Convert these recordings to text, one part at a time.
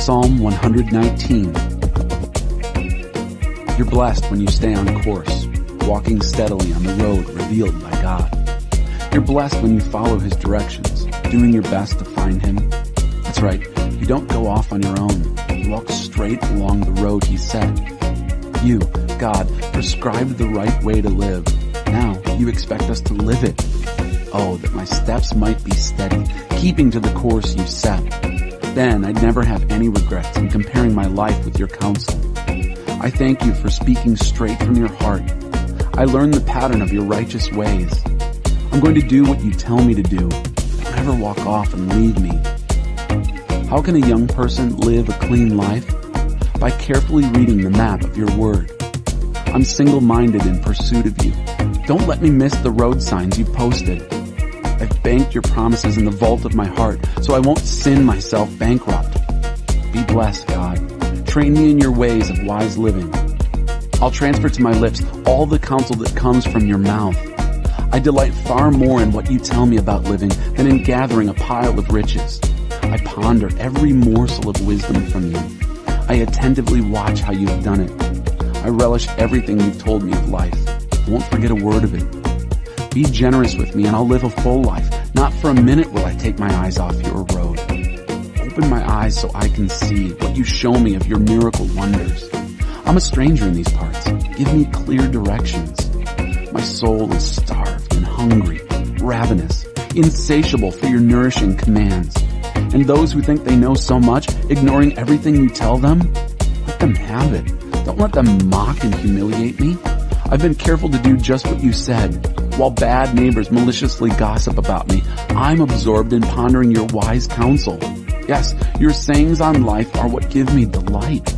Psalm 119. You're blessed when you stay on course, walking steadily on the road revealed by God. You're blessed when you follow His directions, doing your best to find Him. That's right, you don't go off on your own. You walk straight along the road He set. You, God, prescribed the right way to live. Now you expect us to live it. Oh, that my steps might be steady, keeping to the course you set. Then I'd never have any regrets in comparing my life with your counsel. I thank you for speaking straight from your heart. I learned the pattern of your righteous ways. I'm going to do what you tell me to do. Don't ever walk off and leave me. How can a young person live a clean life? By carefully reading the map of your word. I'm single-minded in pursuit of you. Don't let me miss the road signs you posted. I've banked your promises in the vault of my heart, so I won't sin myself bankrupt. Be blessed, God. Train me in your ways of wise living. I'll transfer to my lips all the counsel that comes from your mouth. I delight far more in what you tell me about living than in gathering a pile of riches. I ponder every morsel of wisdom from you. I attentively watch how you've done it. I relish everything you've told me of life. I won't forget a word of it. Be generous with me and I'll live a full life. Not for a minute will I take my eyes off your road. Open my eyes so I can see what you show me of your miracle wonders. I'm a stranger in these parts. Give me clear directions. My soul is starved and hungry, ravenous, insatiable for your nourishing commands. And those who think they know so much, ignoring everything you tell them, let them have it. Don't let them mock and humiliate me. I've been careful to do just what you said. While bad neighbors maliciously gossip about me, I'm absorbed in pondering your wise counsel. Yes, your sayings on life are what give me delight.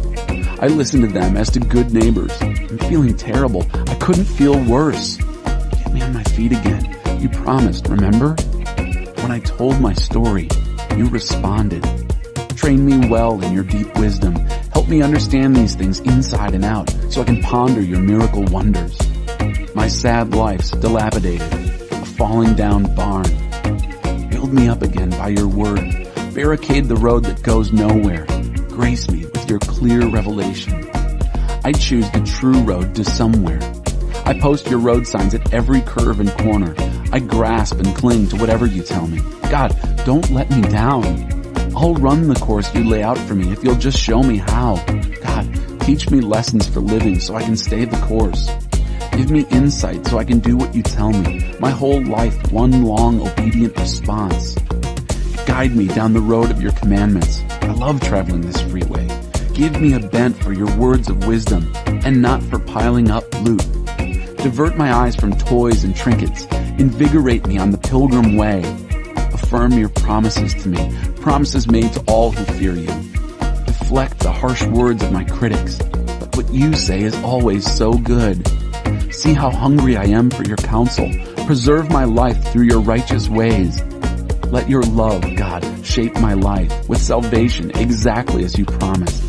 I listen to them as to good neighbors. I'm feeling terrible. I couldn't feel worse. Get me on my feet again. You promised, remember? When I told my story, you responded. Train me well in your deep wisdom. Help me understand these things inside and out so I can ponder your miracle wonders. My sad life's dilapidated, a falling down barn. Build me up again by your word. Barricade the road that goes nowhere. Grace me with your clear revelation. I choose the true road to somewhere. I post your road signs at every curve and corner. I grasp and cling to whatever you tell me. God, don't let me down. I'll run the course you lay out for me if you'll just show me how. God, teach me lessons for living so I can stay the course. Give me insight so I can do what you tell me. My whole life, one long obedient response. Guide me down the road of your commandments. I love traveling this freeway. Give me a bent for your words of wisdom and not for piling up loot. Divert my eyes from toys and trinkets. Invigorate me on the pilgrim way. Affirm your promises to me, promises made to all who fear you. Deflect the harsh words of my critics, but what you say is always so good. See how hungry I am for your counsel. Preserve my life through your righteous ways. Let your love, God, shape my life with salvation exactly as you promised.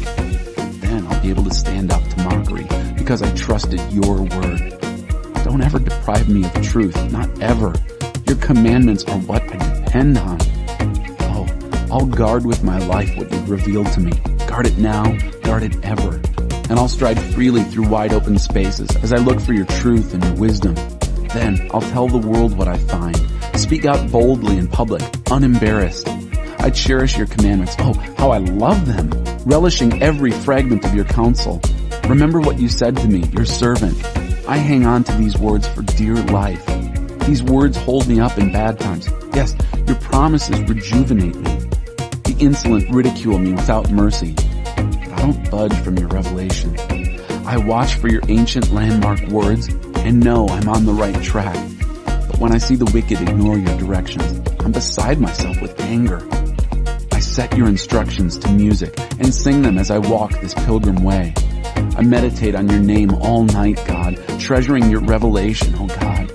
Then I'll be able to stand up to mockery because I trusted your word. Don't ever deprive me of truth, not ever. Your commandments are what I depend on. Oh, I'll guard with my life what you've revealed to me. Guard it now, guard it ever. And I'll stride freely through wide open spaces as I look for your truth and your wisdom. Then I'll tell the world what I find. Speak out boldly in public, unembarrassed. I cherish your commandments. Oh, how I love them, relishing every fragment of your counsel. Remember what you said to me, your servant. I hang on to these words for dear life. These words hold me up in bad times. Yes, your promises rejuvenate me. The insolent ridicule me without mercy. But I don't budge from your revelation. I watch for your ancient landmark words and know I'm on the right track. But when I see the wicked ignore your directions, I'm beside myself with anger. I set your instructions to music and sing them as I walk this pilgrim way. I meditate on your name all night, God, treasuring your revelation, oh God.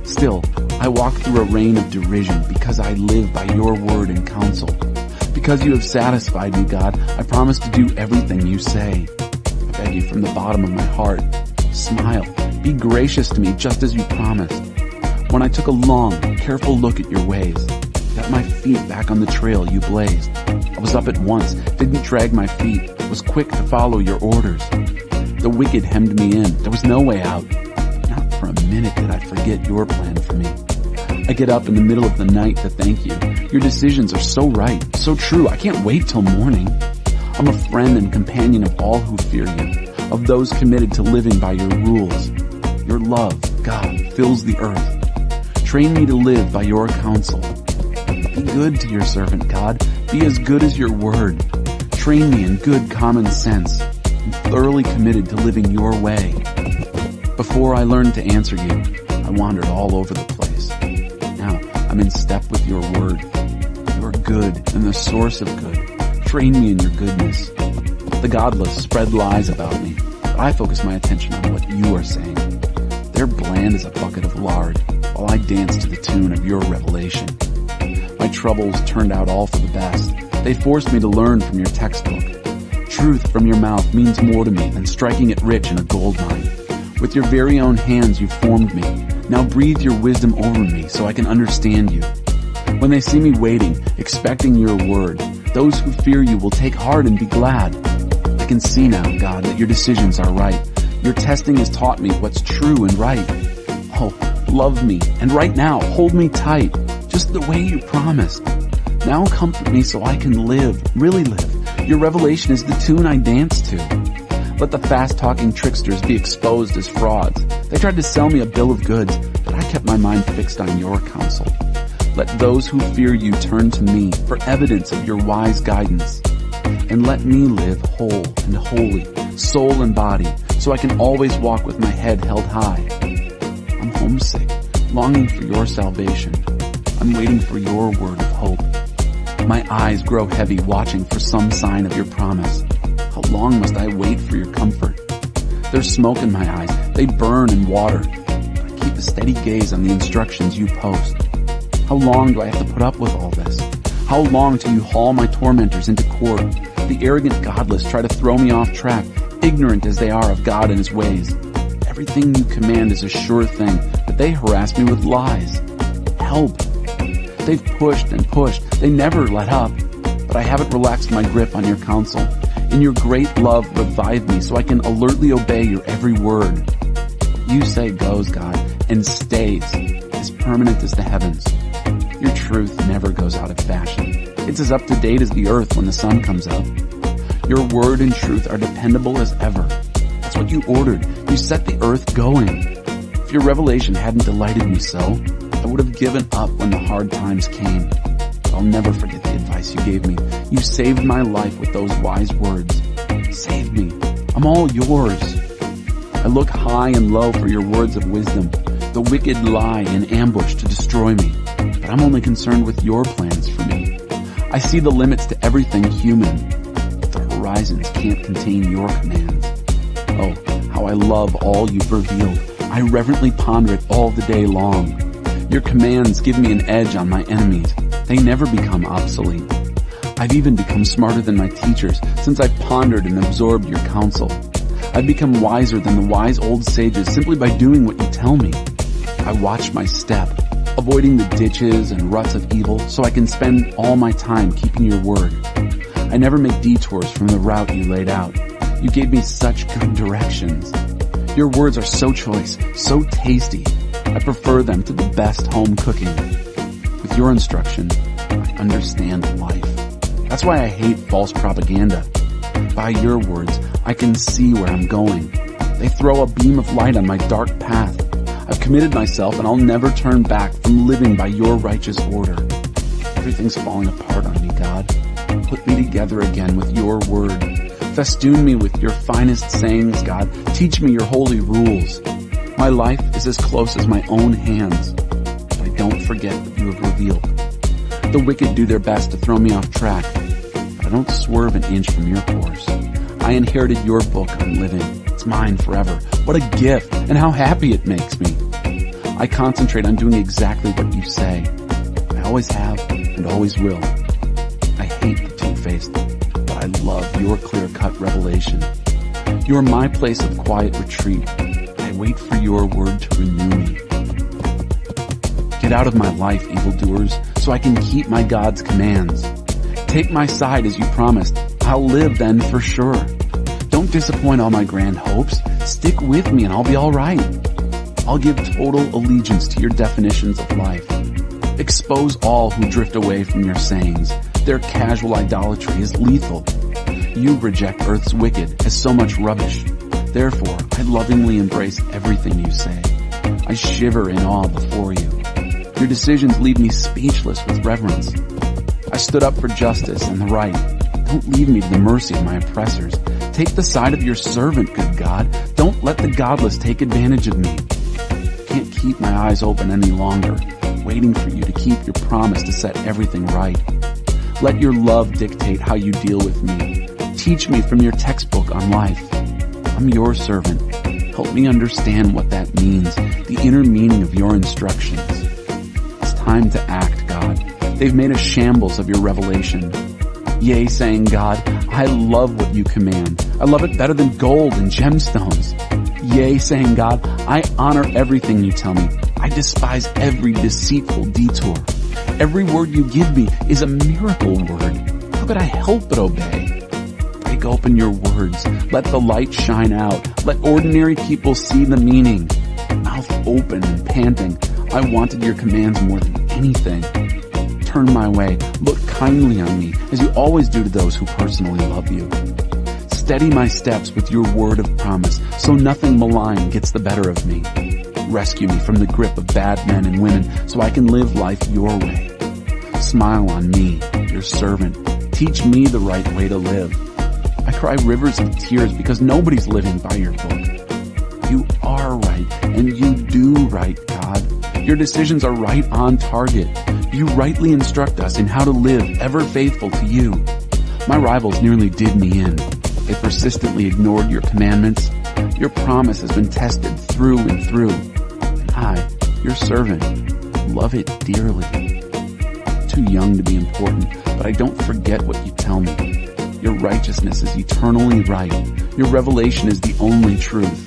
Still, I walk through a rain of derision because I live by your word and counsel. Because you have satisfied me, God, I promise to do everything you say. I beg you from the bottom of my heart, smile, be gracious to me just as you promised. When I took a long, careful look at your ways, got my feet back on the trail you blazed. I was up at once, didn't drag my feet, was quick to follow your orders. The wicked hemmed me in. There was no way out. Not for a minute did I forget your plan for me. I get up in the middle of the night to thank you. Your decisions are so right, so true. I can't wait till morning. I'm a friend and companion of all who fear you, of those committed to living by your rules. Your love, God, fills the earth. Train me to live by your counsel. Be good to your servant, God. Be as good as your word. Train me in good common sense. I'm thoroughly committed to living your way. Before I learned to answer you, I wandered all over the place. Now I'm in step with your word. You are good and the source of good. Train me in your goodness. The godless spread lies about me, but I focus my attention on what you are saying. They're bland as a bucket of lard, while I dance to the tune of your revelation. My troubles turned out all for the best. They forced me to learn from your textbook. Truth from your mouth means more to me than striking it rich in a gold mine. With your very own hands you formed me. Now breathe your wisdom over me so I can understand you. When they see me waiting, expecting your word, those who fear you will take heart and be glad. I can see now, God, that your decisions are right. Your testing has taught me what's true and right. Oh, love me, and right now, hold me tight, just the way you promised. Now comfort me so I can live, really live. Your revelation is the tune I dance to. Let the fast-talking tricksters be exposed as frauds. They tried to sell me a bill of goods, but I kept my mind fixed on your counsel. Let those who fear you turn to me for evidence of your wise guidance. And let me live whole and holy, soul and body, so I can always walk with my head held high. I'm homesick, longing for your salvation. I'm waiting for your word of hope. My eyes grow heavy watching for some sign of your promise. How long must I wait for your comfort? There's smoke in my eyes. They burn in water. But I keep a steady gaze on the instructions you post. How long do I have to put up with all this? How long till you haul my tormentors into court? The arrogant godless try to throw me off track, ignorant as they are of God and his ways. Everything you command is a sure thing, but they harass me with lies. Help! They've pushed and pushed. They never let up. But I haven't relaxed my grip on your counsel. In your great love, revive me so I can alertly obey your every word. What you say goes, God, and stays, as permanent as the heavens. Your truth never goes out of fashion. It's as up to date as the earth when the sun comes up. Your word and truth are dependable as ever. That's what you ordered. You set the earth going. If your revelation hadn't delighted me so, I would have given up when the hard times came. But I'll never forget the advice you gave me. You saved my life with those wise words. Save me. I'm all yours. I look high and low for your words of wisdom. The wicked lie in ambush to destroy me. But I'm only concerned with your plans for me. I see the limits to everything human. But the horizons can't contain your commands. Oh, how I love all you've revealed. I reverently ponder it all the day long. Your commands give me an edge on my enemies. They never become obsolete. I've even become smarter than my teachers since I've pondered and absorbed your counsel. I've become wiser than the wise old sages simply by doing what you tell me. I watch my step, avoiding the ditches and ruts of evil so I can spend all my time keeping your word. I never make detours from the route you laid out. You gave me such good directions. Your words are so choice, so tasty. I prefer them to the best home cooking. With your instruction, I understand life. That's why I hate false propaganda. By your words, I can see where I'm going. They throw a beam of light on my dark path. I've committed myself and I'll never turn back from living by your righteous order. Everything's falling apart on me, God. Put me together again with your word. Festoon me with your finest sayings, God. Teach me your holy rules. My life is as close as my own hands, but I don't forget what you have revealed. The wicked do their best to throw me off track, but I don't swerve an inch from your course. I inherited your book on living. It's mine forever. What a gift, and how happy it makes me. I concentrate on doing exactly what you say. I always have and always will. I hate the two-faced, but I love your clear-cut revelation. You're my place of quiet retreat. I wait for your word to renew me. Get out of my life, evildoers, so I can keep my God's commands. Take my side as you promised. I'll live then for sure. Don't disappoint all my grand hopes. Stick with me and I'll be all right. I'll give total allegiance to your definitions of life. Expose all who drift away from your sayings. Their casual idolatry is lethal. You reject earth's wicked as so much rubbish. Therefore, I lovingly embrace everything you say. I shiver in awe before you. Your decisions leave me speechless with reverence. I stood up for justice and the right. Don't leave me to the mercy of my oppressors. Take the side of your servant, good God. Don't let the godless take advantage of me. I can't keep my eyes open any longer, waiting for you to keep your promise to set everything right. Let your love dictate how you deal with me. Teach me from your textbook on life. I'm your servant. Help me understand what that means, the inner meaning of your instructions. It's time to act, God. They've made a shambles of your revelation. Yea, saying, God, I love what you command. I love it better than gold and gemstones. Yea, saying, God, I honor everything you tell me. I despise every deceitful detour. Every word you give me is a miracle word. How could I help but obey? Break open your words. Let the light shine out. Let ordinary people see the meaning. Mouth open and panting, I wanted your commands more than anything. Turn my way. Look kindly on me, as you always do to those who personally love you. Steady my steps with your word of promise, so nothing malign gets the better of me. Rescue me from the grip of bad men and women, so I can live life your way. Smile on me, your servant. Teach me the right way to live. I cry rivers of tears because nobody's living by your book. You are right, and you do right, God. Your decisions are right on target. You rightly instruct us in how to live, ever faithful to you. My rivals nearly did me in. They persistently ignored your commandments. Your promise has been tested through and through. And I, your servant, love it dearly. I'm too young to be important, but I don't forget what you tell me. Your righteousness is eternally right. Your revelation is the only truth.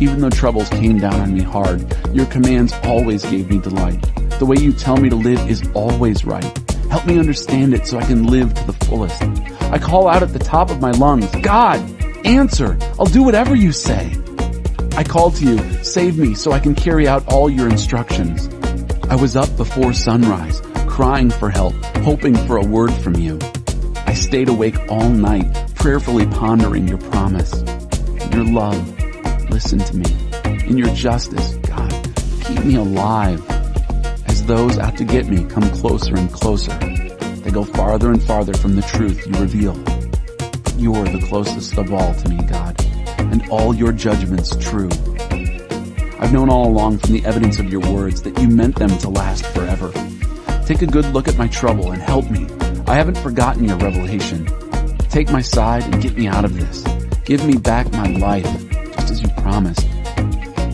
Even though troubles came down on me hard, your commands always gave me delight. The way you tell me to live is always right. Help me understand it so I can live to the fullest. I call out at the top of my lungs, God, answer. I'll do whatever you say. I call to you, save me so I can carry out all your instructions. I was up before sunrise, crying for help, hoping for a word from you. I stayed awake all night, prayerfully pondering your promise. In your love, listen to me. In your justice, God, keep me alive. As those out to get me come closer and closer, they go farther and farther from the truth you reveal. But you're the closest of all to me, God, and all your judgments true. I've known all along from the evidence of your words that you meant them to last forever. Take a good look at my trouble and help me. I haven't forgotten your revelation. Take my side and get me out of this. Give me back my life, just as you promised.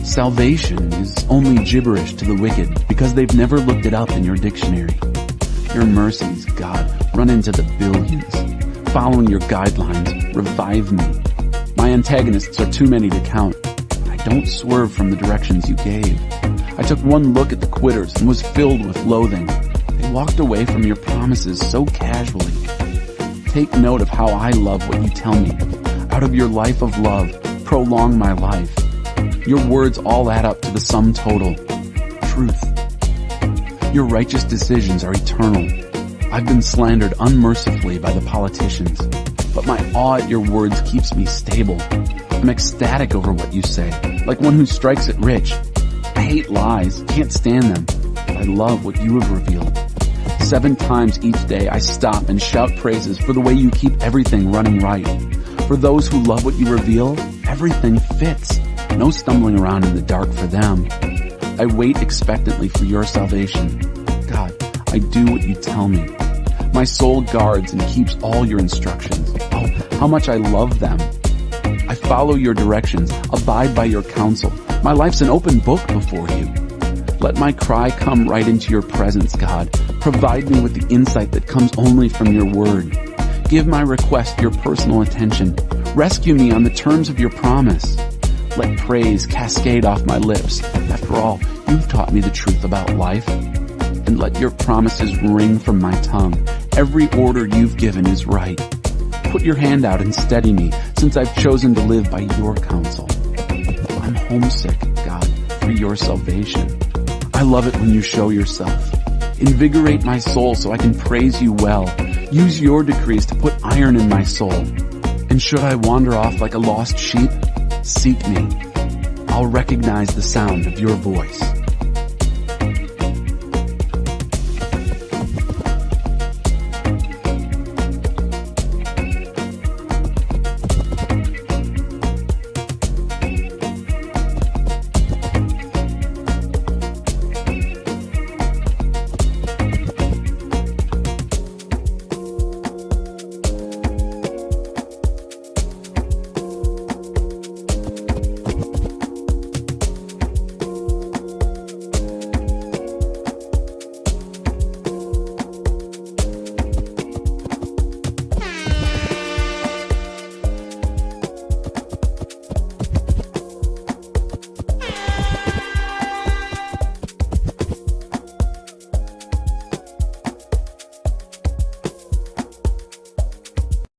Salvation is only gibberish to the wicked because they've never looked it up in your dictionary. Your mercies, God, run into the billions. Following your guidelines, revive me. My antagonists are too many to count, but I don't swerve from the directions you gave. I took one look at the quitters and was filled with loathing. They walked away from your promises so casually. Take note of how I love what you tell me. Out of your life of love, prolong my life. Your words all add up to the sum total. Truth. Your righteous decisions are eternal. I've been slandered unmercifully by the politicians, but my awe at your words keeps me stable. I'm ecstatic over what you say, like one who strikes it rich. I hate lies, can't stand them, but I love what you have revealed. 7 times each day I stop and shout praises for the way you keep everything running right. For those who love what you reveal, everything fits. No stumbling around in the dark for them. I wait expectantly for your salvation. God, I do what you tell me. My soul guards and keeps all your instructions. Oh, how much I love them. I follow your directions, abide by your counsel. My life's an open book before you. Let my cry come right into your presence, God. Provide me with the insight that comes only from your word. Give my request your personal attention. Rescue me on the terms of your promise. Let praise cascade off my lips. After all, you've taught me the truth about life. And let your promises ring from my tongue. Every order you've given is right. Put your hand out and steady me, since I've chosen to live by your counsel. I'm homesick, God, for your salvation. I love it when you show yourself. Invigorate my soul so I can praise you well. Use your decrees to put iron in my soul. And should I wander off like a lost sheep, seek me. I'll recognize the sound of your voice.